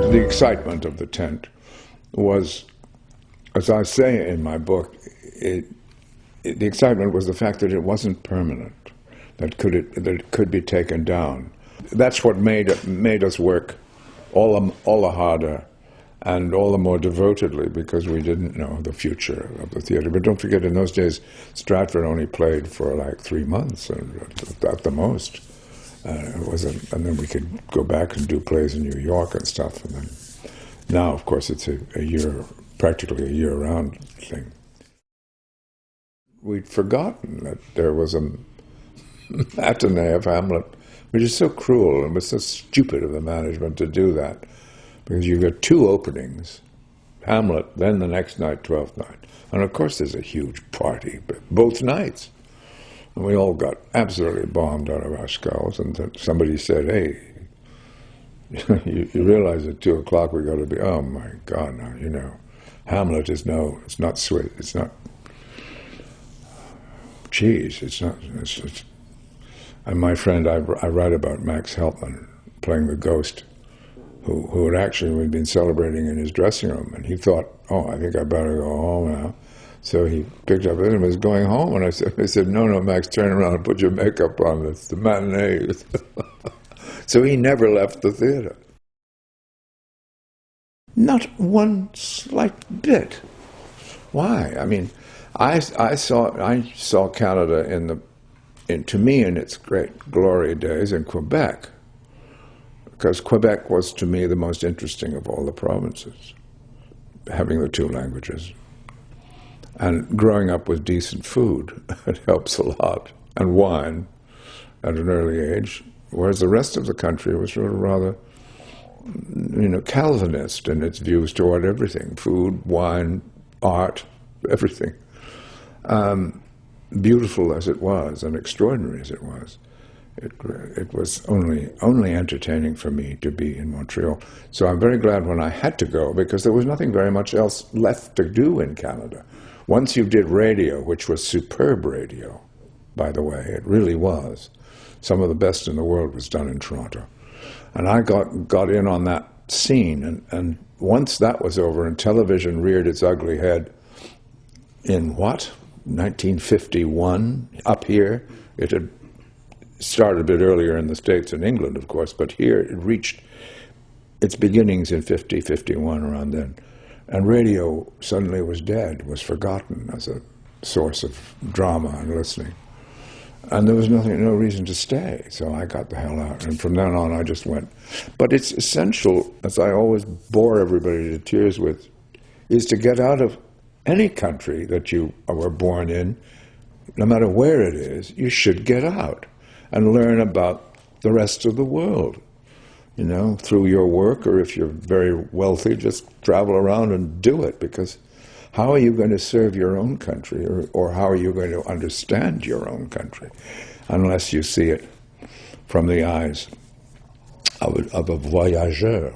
The excitement of the tent was, as I say in my book, the excitement was the fact that it wasn't permanent, that it could be taken down. That's what made us work all the harder and all the more devotedly, because we didn't know the future of the theater. But don't forget, in those days, Stratford only played for like 3 months at the most. And then we could go back and do plays in New York and stuff. And then now, of course, it's practically a year-round thing. We'd forgotten that there was a matinee of Hamlet, which is so cruel and was so stupid of the management to do that, because you got 2 openings, Hamlet, then the next night, Twelfth Night. And of course there's a huge party, but both nights. And we all got absolutely bombed out of our skulls, and then somebody said, hey, you realize at 2 o'clock we got to be, oh my God, now, you know, Hamlet is it's not sweet, it's not cheese, it's not, and my friend, I write about Max Heltman playing the ghost, who had actually been celebrating in his dressing room, and he thought, oh, I think I better go home now. So he picked up it and was going home, and I said, no, Max, turn around and put your makeup on. It's the matinee. So he never left the theater. Not one slight bit. Why? I mean, I saw Canada to me in its great glory days in Quebec, because Quebec was to me the most interesting of all the provinces, having the 2 languages. And growing up with decent food, it helps a lot, and wine at an early age, whereas the rest of the country was sort of rather, Calvinist in its views toward everything, food, wine, art, everything. Beautiful as it was and extraordinary as it was, it was only entertaining for me to be in Montreal. So I'm very glad when I had to go, because there was nothing very much else left to do in Canada. Once you did radio, which was superb radio, by the way, it really was. Some of the best in the world was done in Toronto. And I got in on that scene, and once that was over and television reared its ugly head in 1951, up here. It had started a bit earlier in the States and England, of course, but here it reached its beginnings in 50, 51, around then. And radio suddenly was dead, was forgotten as a source of drama and listening. And there was no reason to stay, so I got the hell out. And from then on, I just went. But it's essential, as I always bore everybody to tears with, is to get out of any country that you were born in, no matter where it is. You should get out and learn about the rest of the world, through your work, or if you're very wealthy, just travel around and do it, because how are you going to serve your own country, or how are you going to understand your own country, unless you see it from the eyes of a voyageur?